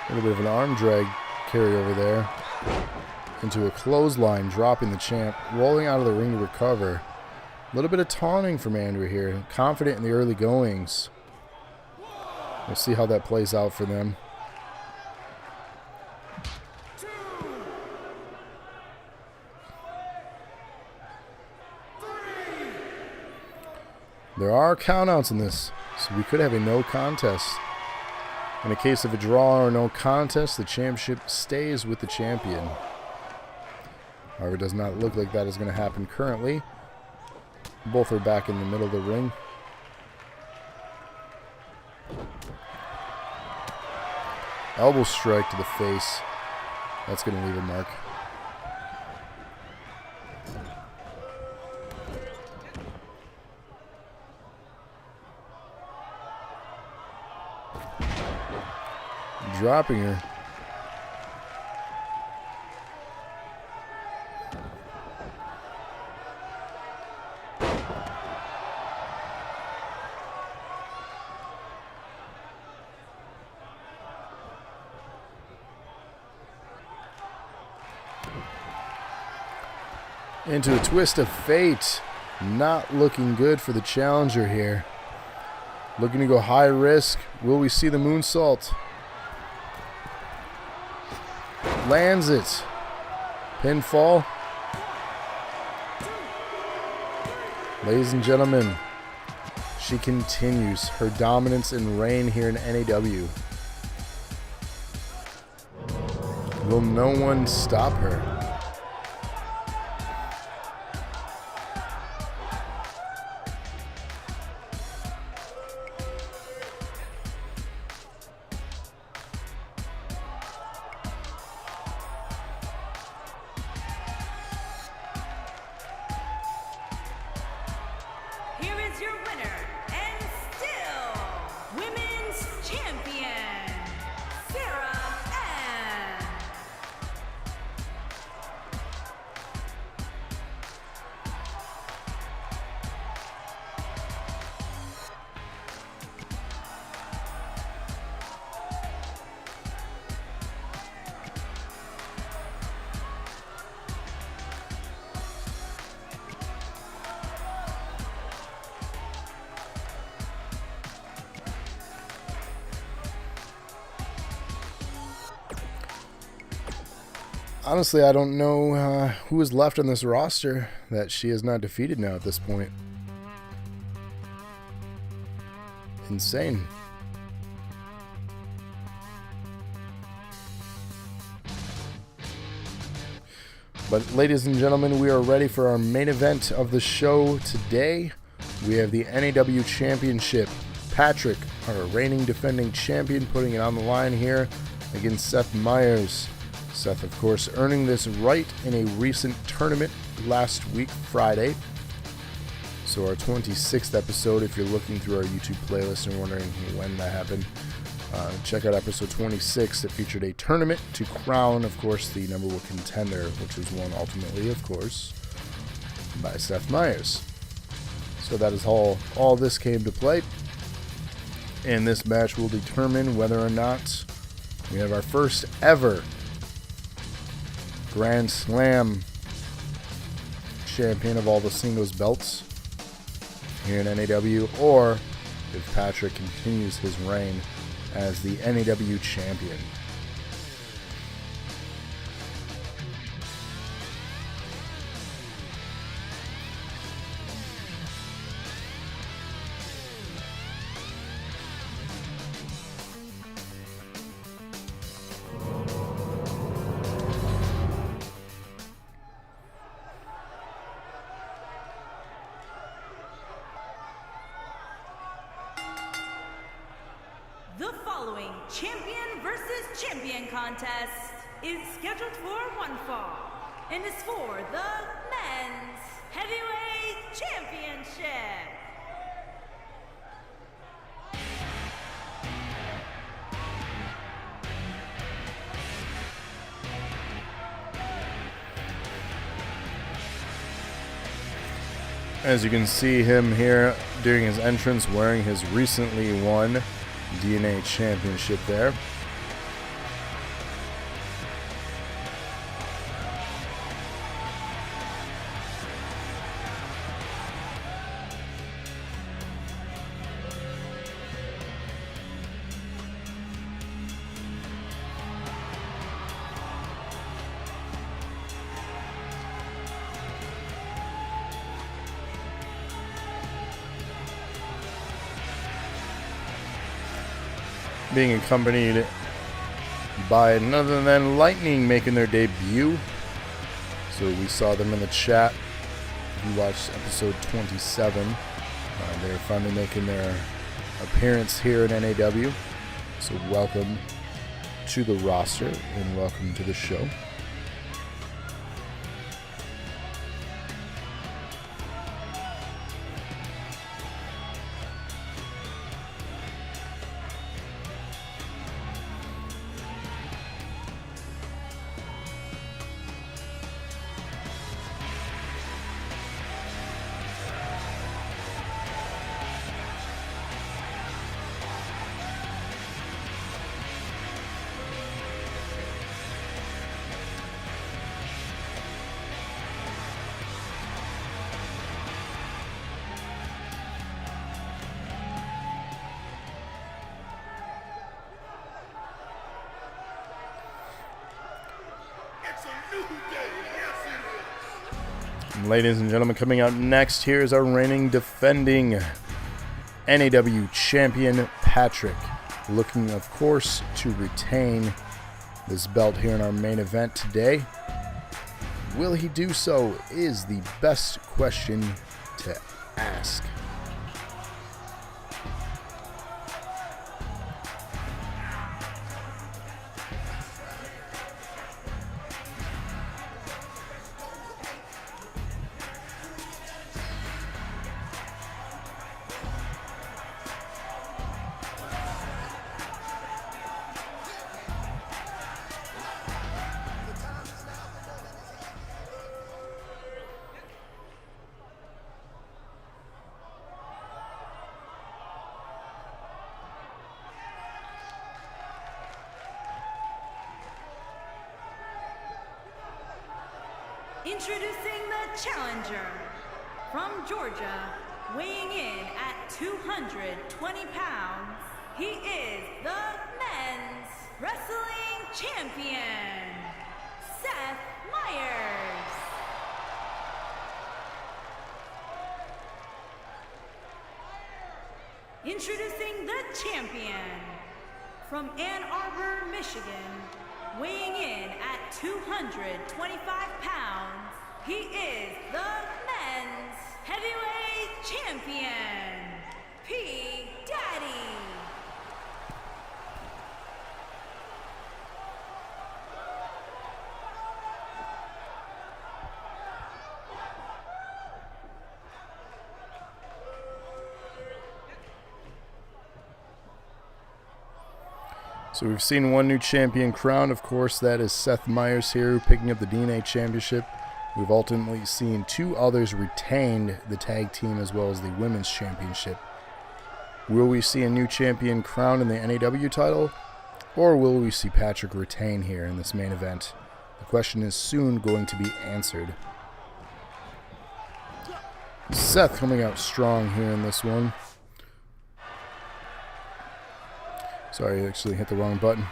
A little bit of an arm drag carry over there into a clothesline, dropping the champ, rolling out of the ring to recover. A little bit of taunting from Andrew here, confident in the early goings. We'll see how that plays out for them. There are countouts in this, so we could have a no contest. In a case of a draw or no contest, the championship stays with the champion. However, it does not look like that is going to happen currently. Both are back in the middle of the ring. Elbow strike to the face. That's going to leave a mark. Dropping her. Into a twist of fate. Not looking good for the challenger here. Looking to go high risk. Will we see the moonsault? Lands it. Pinfall. Ladies and gentlemen, she continues her dominance and reign here in NAW. Will no one stop her? Your winner and still women's champion, Sarah Ann. Honestly, I don't know who is left on this roster that she has not defeated now at this point. Insane. But ladies and gentlemen, we are ready for our main event of the show today. We have the NAW Championship. Patrick, our reigning defending champion, putting it on the line here against Seth Meyers. Seth, of course, earning this right in a recent tournament last week, Friday. So our 26th episode, if you're looking through our YouTube playlist and wondering when that happened, check out episode 26 that featured a tournament to crown, of course, the number one contender, which was won ultimately, of course, by Seth Meyers. So that is how all this came to play. And this match will determine whether or not we have our first ever Grand Slam champion of all the singles belts here in NAW, or if Patrick continues his reign as the NAW champion. The following following champion versus champion contest is scheduled for one fall and is for the men's heavyweight championship. As you can see him here during his entrance wearing his recently won DNA championship there. Being accompanied by none other than Lightning making their debut. So we saw them in the chat. If you watched episode 27, they're finally making their appearance here in NAW. So welcome to the roster and welcome to the show. Ladies and gentlemen, coming out next here is our reigning defending NAW champion, Patrick. Looking, of course, to retain this belt here in our main event today. Will he do so is the best question to ask. Introducing the challenger from Georgia, weighing in at 220 pounds, he is the men's wrestling champion, Seth Myers. Introducing the champion from Ann Arbor, Michigan, weighing in at 225 pounds, he is the men's heavyweight champion, P. Daddy. So we've seen one new champion crowned. Of course, that is Seth Myers here, picking up the DNA championship. We've ultimately seen two others retained the tag team as well as the women's championship. Will we see a new champion crowned in the NAW title? Or will we see Patrick retain here in this main event? The question is soon going to be answered. Seth coming out strong here in this one. Sorry, I actually hit the wrong button.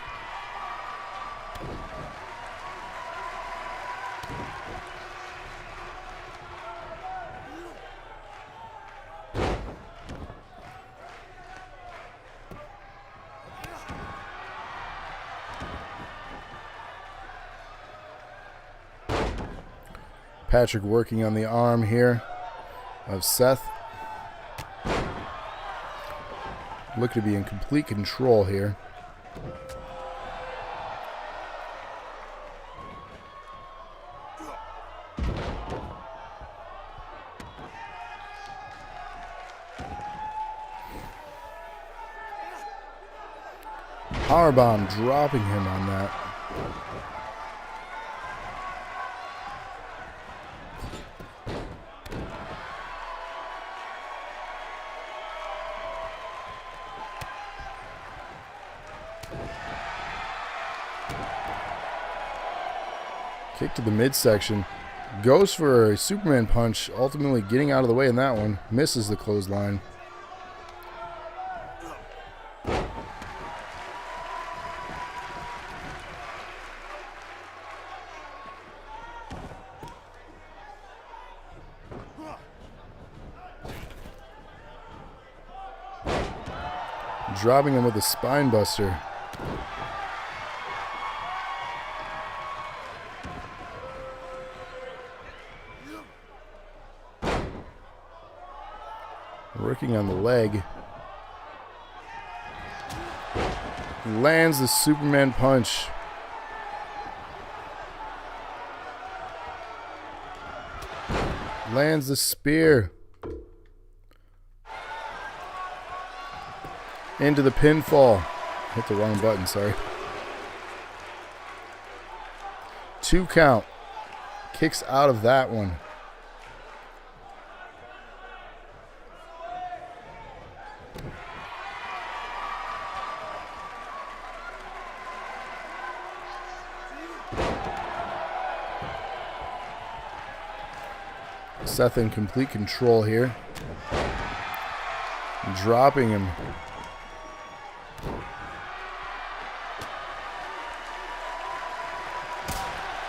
Patrick working on the arm here of Seth. Look to be in complete control here. Powerbomb, dropping him on that. Kick to the midsection. Goes for a Superman punch, ultimately getting out of the way in that one. Misses the clothesline. Dropping him with a spine buster. Working on the leg. Lands the Superman punch. Lands the spear. Into the pinfall. Hit the wrong button, sorry. 2 count. Kicks out of that one. Seth in complete control here. Dropping him.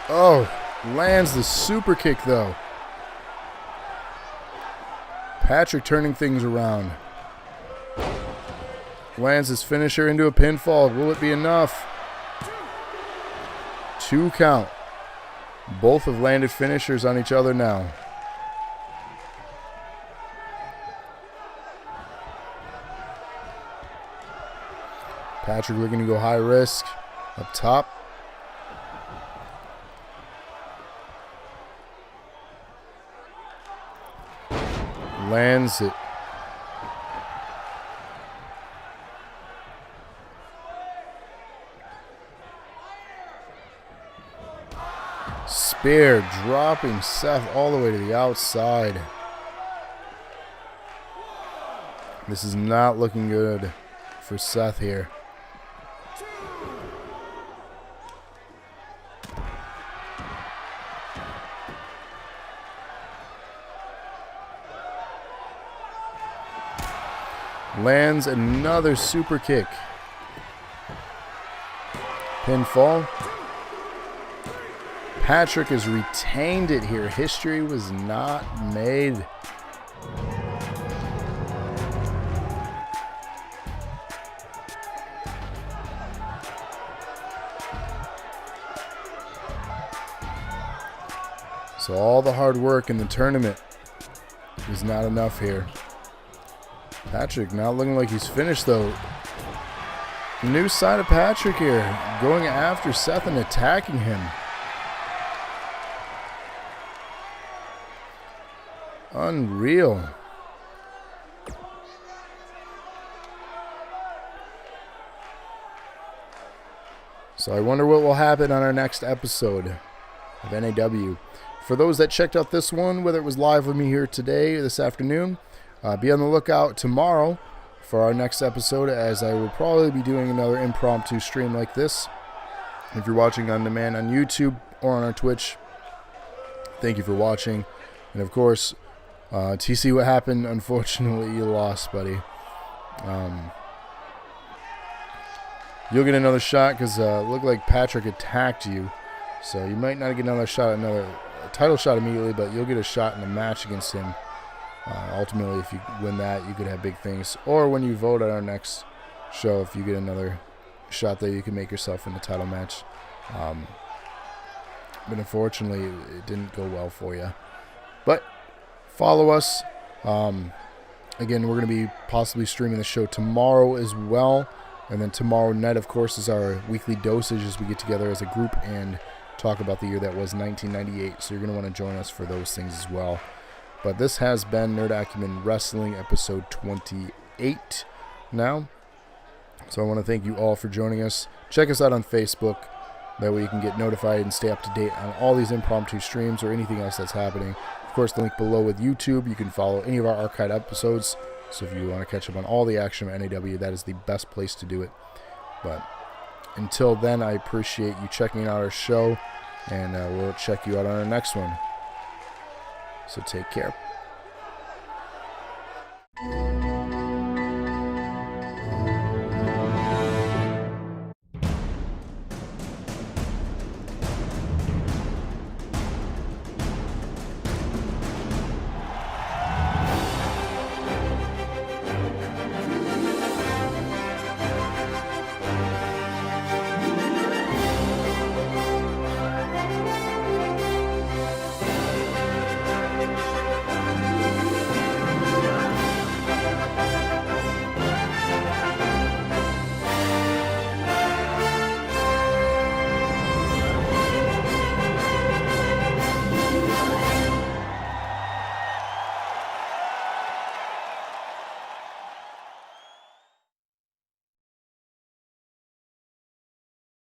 Oh, lands the super kick though. Patrick turning things around. Lands his finisher into a pinfall. Will it be enough? 2 count. Both have landed finishers on each other now. Patrick looking to go high risk. Up top. Lands it. Spear dropping Seth all the way to the outside. This is not looking good for Seth here. Lands another super kick. Pinfall. Patrick has retained it here. History was not made. So all the hard work in the tournament is not enough here. Patrick not looking like he's finished though. New side of Patrick here. Going after Seth and attacking him. Unreal. So I wonder what will happen on our next episode of NAW. For those that checked out this one, whether it was live with me here today or this afternoon, be on the lookout tomorrow for our next episode, as I will probably be doing another impromptu stream like this. If you're watching on demand on YouTube or on our Twitch, thank you for watching. And of course, TC, what happened? Unfortunately, you lost, buddy. You'll get another shot because it looked like Patrick attacked you. So you might not get another shot, another title shot immediately, but you'll get a shot in a match against him. Ultimately, if you win that, you could have big things. Or when you vote at our next show, if you get another shot there, you can make yourself in the title match. But unfortunately, it didn't go well for you. But follow us. Again, we're going to be possibly streaming the show tomorrow as well. And then tomorrow night, of course, is our weekly dosage as we get together as a group and talk about the year that was 1998. So you're going to want to join us for those things as well. But this has been Nerd Acumen Wrestling, episode 28 now. So I want to thank you all for joining us. Check us out on Facebook. That way you can get notified and stay up to date on all these impromptu streams or anything else that's happening. Of course, the link below with YouTube. You can follow any of our archived episodes. So if you want to catch up on all the action of NAW, that is the best place to do it. But until then, I appreciate you checking out our show, and we'll check you out on our next one. So take care.